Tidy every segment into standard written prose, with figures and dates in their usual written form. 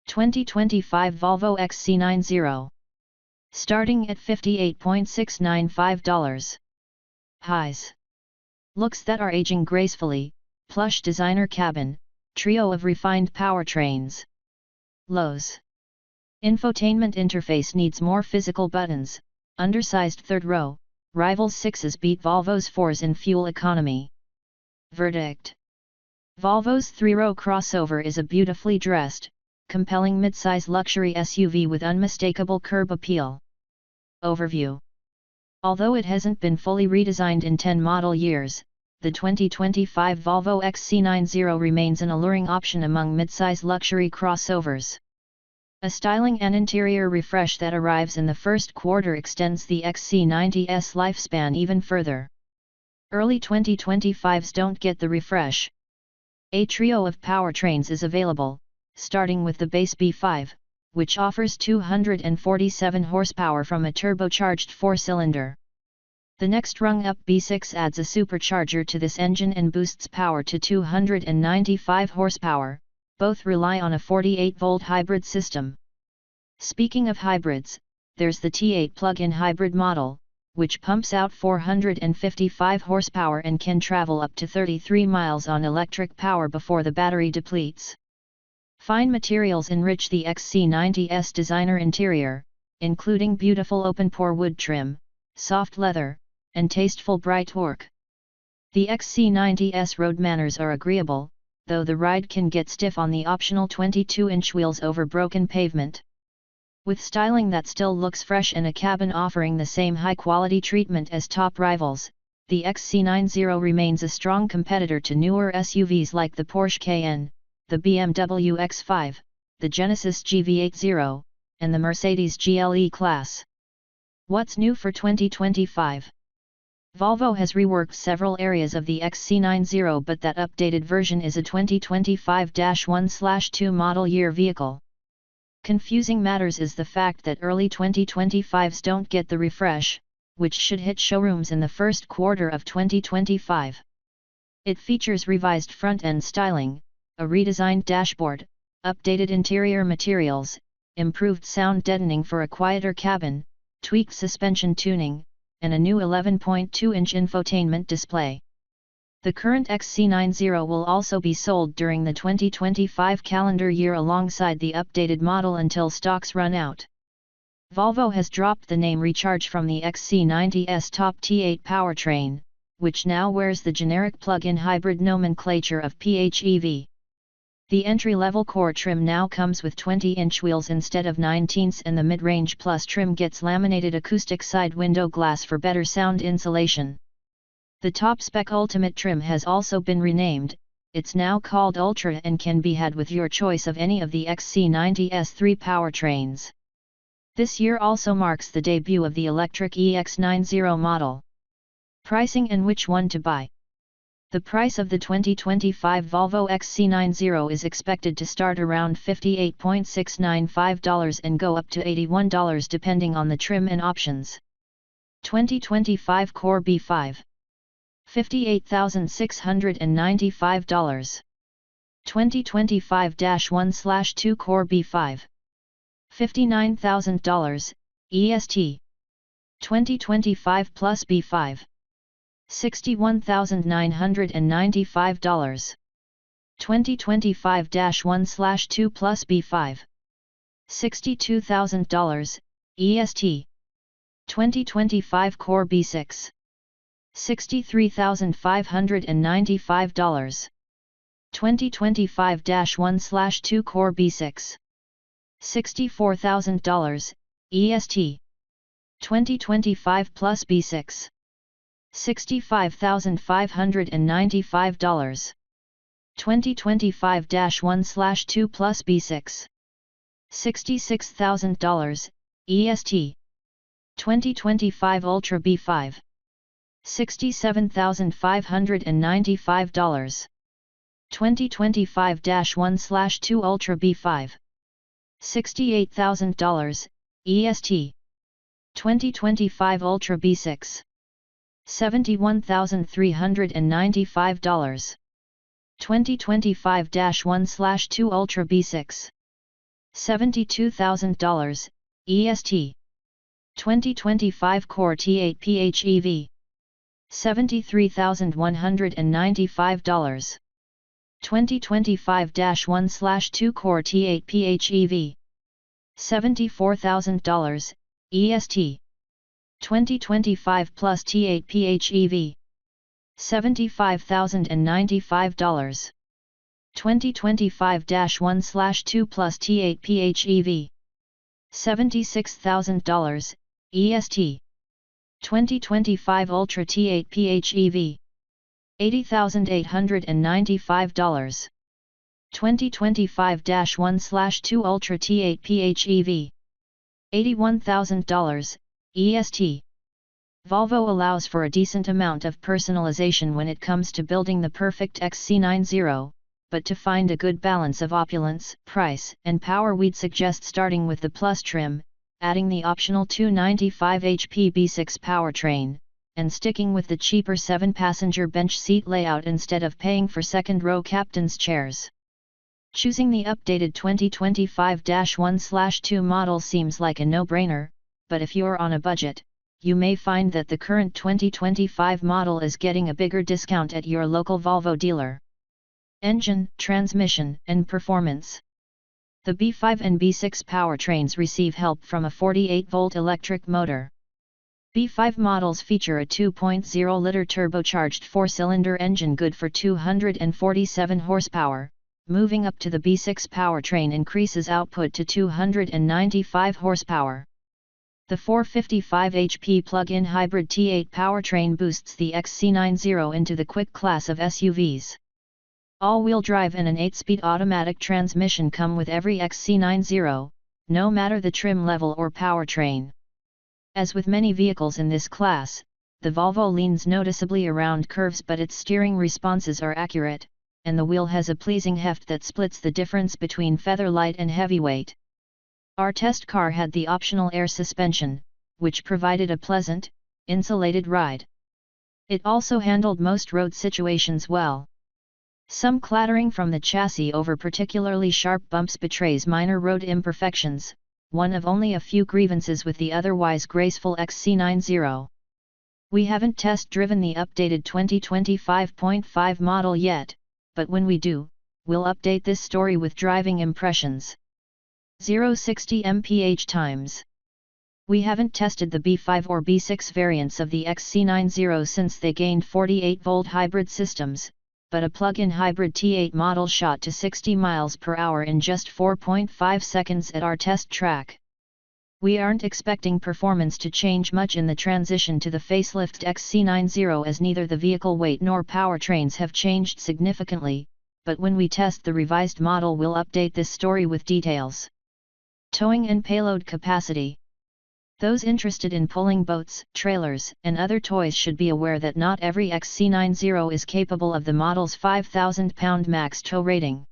2025 Volvo XC90. Starting at $58,695. Highs. Looks that are aging gracefully, plush designer cabin, trio of refined powertrains. Lows. Infotainment interface needs more physical buttons, undersized third row, rivals 6s beat Volvo's 4s in fuel economy. Verdict. Volvo's 3-row crossover is a beautifully dressed, compelling midsize luxury SUV with unmistakable curb appeal. Overview. Although it hasn't been fully redesigned in 10 model years, the 2025 Volvo XC90 remains an alluring option among midsize luxury crossovers. A styling and interior refresh that arrives in the first quarter extends the XC90's lifespan even further. Early 2025s don't get the refresh. A trio of powertrains is available, starting with the base B5, which offers 247 horsepower from a turbocharged 4-cylinder. The next rung up B6 adds a supercharger to this engine and boosts power to 295 horsepower, both rely on a 48-volt hybrid system. Speaking of hybrids, there's the T8 plug-in hybrid model, which pumps out 455 horsepower and can travel up to 33 miles on electric power before the battery depletes. Fine materials enrich the XC90's designer interior, including beautiful open-pore wood trim, soft leather, and tasteful bright work. The XC90's road manners are agreeable, though the ride can get stiff on the optional 22-inch wheels over broken pavement. With styling that still looks fresh and a cabin offering the same high-quality treatment as top rivals, the XC90 remains a strong competitor to newer SUVs like the Porsche Cayenne, the BMW X5, the Genesis GV80, and the Mercedes GLE class. What's new for 2025? Volvo has reworked several areas of the XC90, but that updated version is a 2025-1/2 model year vehicle. Confusing matters is the fact that early 2025s don't get the refresh, which should hit showrooms in the first quarter of 2025. It features revised front-end styling, a redesigned dashboard, updated interior materials, improved sound deadening for a quieter cabin, tweaked suspension tuning, and a new 11.2-inch infotainment display. The current XC90 will also be sold during the 2025 calendar year alongside the updated model until stocks run out. Volvo has dropped the name Recharge from the XC90's top T8 powertrain, which now wears the generic plug-in hybrid nomenclature of PHEV. The entry-level core trim now comes with 20-inch wheels instead of 19s, and the mid-range plus trim gets laminated acoustic side window glass for better sound insulation. The top-spec Ultimate trim has also been renamed, it's now called Ultra and can be had with your choice of any of the XC90's 3 powertrains. This year also marks the debut of the electric EX90 model. Pricing and which one to buy. The price of the 2025 Volvo XC90 is expected to start around $58,695 and go up to $81 depending on the trim and options. 2025 Core B5. $58,695. 2025-1/2 Core B5. $59,000, EST. 2025 Plus B5. $61,995. 2025-1/2 Plus B5. $62,000, EST. 2025 Core B6. $63,595. 2025-1/2 Core B6. $64,000, EST. 2025 Plus B6. $65,595. 2025-1/2 Plus B6. $66,000, EST. 2025 Ultra B5. $67,595. 2025-1/2 Ultra B5. $68,000, EST. 2025 Ultra B6. $71,395. 2025-1/2 Ultra B6. $72,000, EST. 2025 Core T8 PHEV. $73,195. 2025-1/2 Core T8 PHEV. $74,000, EST. 2025 Plus T8 PHEV. $75,095. 2025-1/2 Plus T8 PHEV. $76,000, EST. 2025 Ultra T8 PHEV. $80,895. 2025-1/2 Ultra T8 PHEV. $81,000, EST. Volvo allows for a decent amount of personalization when it comes to building the perfect XC90, but to find a good balance of opulence, price, and power we'd suggest starting with the Plus trim, adding the optional 295 HP B6 powertrain, and sticking with the cheaper 7-passenger bench seat layout instead of paying for second-row captain's chairs. Choosing the updated 2025-1/2 model seems like a no-brainer, but if you're on a budget, you may find that the current 2025 model is getting a bigger discount at your local Volvo dealer. Engine, transmission, and performance. The B5 and B6 powertrains receive help from a 48-volt electric motor. B5 models feature a 2.0-liter turbocharged 4-cylinder engine good for 247 horsepower, moving up to the B6 powertrain increases output to 295 horsepower. The 455 HP plug-in hybrid T8 powertrain boosts the XC90 into the quick class of SUVs. All-wheel drive and an 8-speed automatic transmission come with every XC90, no matter the trim level or powertrain. As with many vehicles in this class, the Volvo leans noticeably around curves, but its steering responses are accurate, and the wheel has a pleasing heft that splits the difference between featherlight and heavyweight. Our test car had the optional air suspension, which provided a pleasant, insulated ride. It also handled most road situations well. Some clattering from the chassis over particularly sharp bumps betrays minor road imperfections, one of only a few grievances with the otherwise graceful XC90. We haven't test-driven the updated 2025.5 model yet, but when we do, we'll update this story with driving impressions. 0-60 mph times. We haven't tested the B5 or B6 variants of the XC90 since they gained 48-volt hybrid systems, but a plug-in hybrid T8 model shot to 60 miles per hour in just 4.5 seconds at our test track. We aren't expecting performance to change much in the transition to the facelifted XC90 as neither the vehicle weight nor powertrains have changed significantly, but when we test the revised model we'll update this story with details. Towing and payload capacity. Those interested in pulling boats, trailers, and other toys should be aware that not every XC90 is capable of the model's 5,000-pound max tow rating.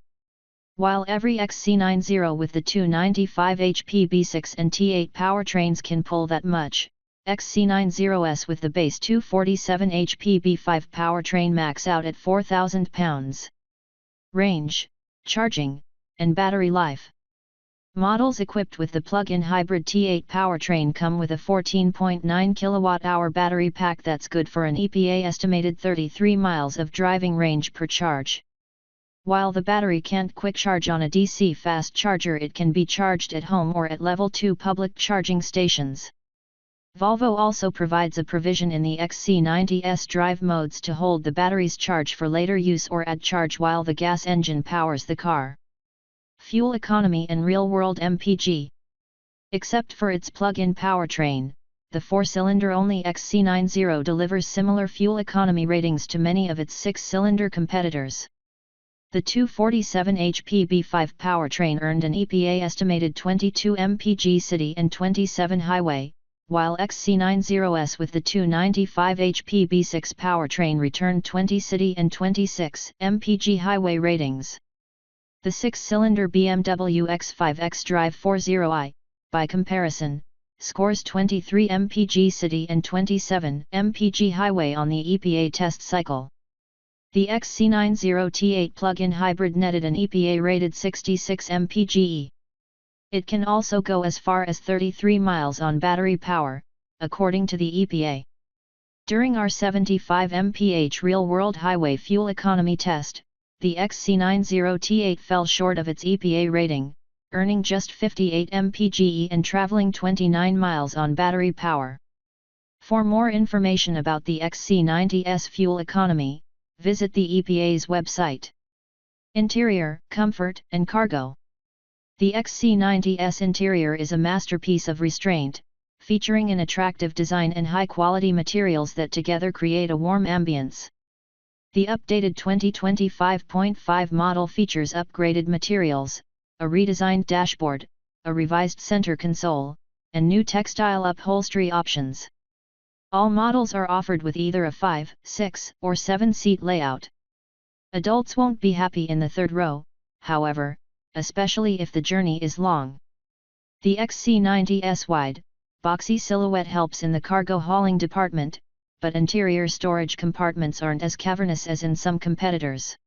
While every XC90 with the 295 HP B6 and T8 powertrains can pull that much, XC90s with the base 247 HP B5 powertrain max out at 4,000 pounds. Range, charging, and battery life. Models equipped with the plug-in hybrid T8 powertrain come with a 14.9 kWh battery pack that's good for an EPA estimated 33 miles of driving range per charge. While the battery can't quick charge on a DC fast charger, it can be charged at home or at level 2 public charging stations. Volvo also provides a provision in the XC90's drive modes to hold the battery's charge for later use or add charge while the gas engine powers the car. Fuel economy and real-world MPG. Except for its plug-in powertrain, the 4-cylinder-only XC90 delivers similar fuel economy ratings to many of its 6-cylinder competitors. The 247 HP B5 powertrain earned an EPA estimated 22 mpg city and 27 highway, while XC90s with the 295 HP B6 powertrain returned 20 city and 26 mpg highway ratings. The 6-cylinder BMW X5 xDrive 40i, by comparison, scores 23 mpg city and 27 mpg highway on the EPA test cycle. The XC90 T8 plug-in hybrid netted an EPA-rated 66 mpge. It can also go as far as 33 miles on battery power, according to the EPA. During our 75 mph real-world highway fuel economy test, the XC90 T8 fell short of its EPA rating, earning just 58 mpge and traveling 29 miles on battery power. For more information about the XC90's fuel economy, visit the EPA's website. Interior, comfort, and cargo. The XC90's interior is a masterpiece of restraint, featuring an attractive design and high-quality materials that together create a warm ambience. The updated 2025.5 model features upgraded materials, a redesigned dashboard, a revised center console, and new textile upholstery options. All models are offered with either a 5, 6, or 7-seat layout. Adults won't be happy in the third row, however, especially if the journey is long. The XC90's wide, boxy silhouette helps in the cargo hauling department, but interior storage compartments aren't as cavernous as in some competitors.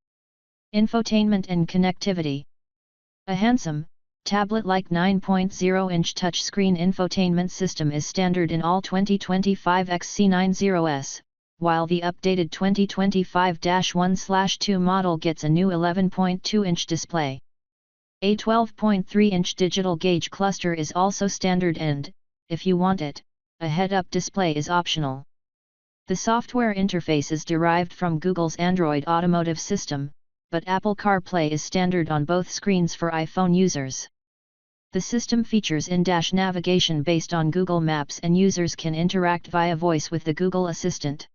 Infotainment and connectivity. A handsome, tablet-like 9.0-inch touchscreen infotainment system is standard in all 2025 XC90s, while the updated 2025-1/2 model gets a new 11.2-inch display. A 12.3-inch digital gauge cluster is also standard and, if you want it, a head-up display is optional. The software interface is derived from Google's Android Automotive System, but Apple CarPlay is standard on both screens for iPhone users. The system features in-dash navigation based on Google Maps and users can interact via voice with the Google Assistant.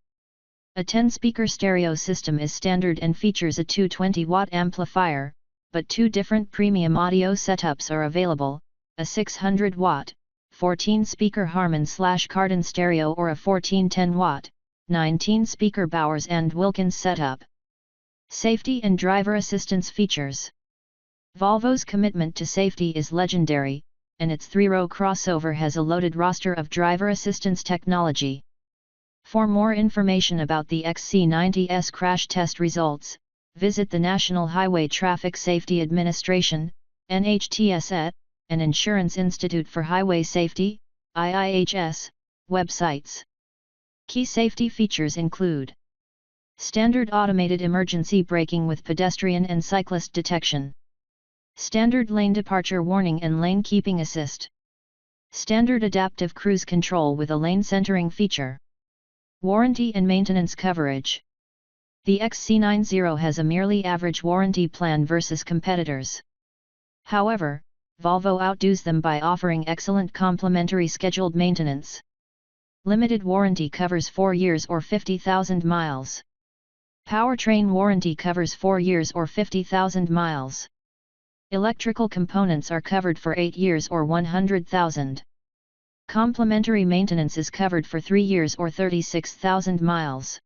A 10-speaker stereo system is standard and features a 220-watt amplifier, but two different premium audio setups are available, a 600-watt, 14-speaker Harman/Kardon stereo or a 1410-watt, 19-speaker Bowers and Wilkins setup. Safety and driver assistance features. Volvo's commitment to safety is legendary, and its 3-row crossover has a loaded roster of driver assistance technology. For more information about the XC90's crash test results, visit the National Highway Traffic Safety Administration, NHTSA, and Insurance Institute for Highway Safety, IIHS, websites. Key safety features include standard automated emergency braking with pedestrian and cyclist detection, standard lane departure warning and lane keeping assist, standard adaptive cruise control with a lane centering feature, warranty and maintenance coverage. The XC90 has a merely average warranty plan versus competitors. However, Volvo outdoes them by offering excellent complimentary scheduled maintenance. Limited warranty covers 4 years or 50,000 miles. Powertrain warranty covers 4 years or 50,000 miles. Electrical components are covered for 8 years or 100,000. Complimentary maintenance is covered for 3 years or 36,000 miles.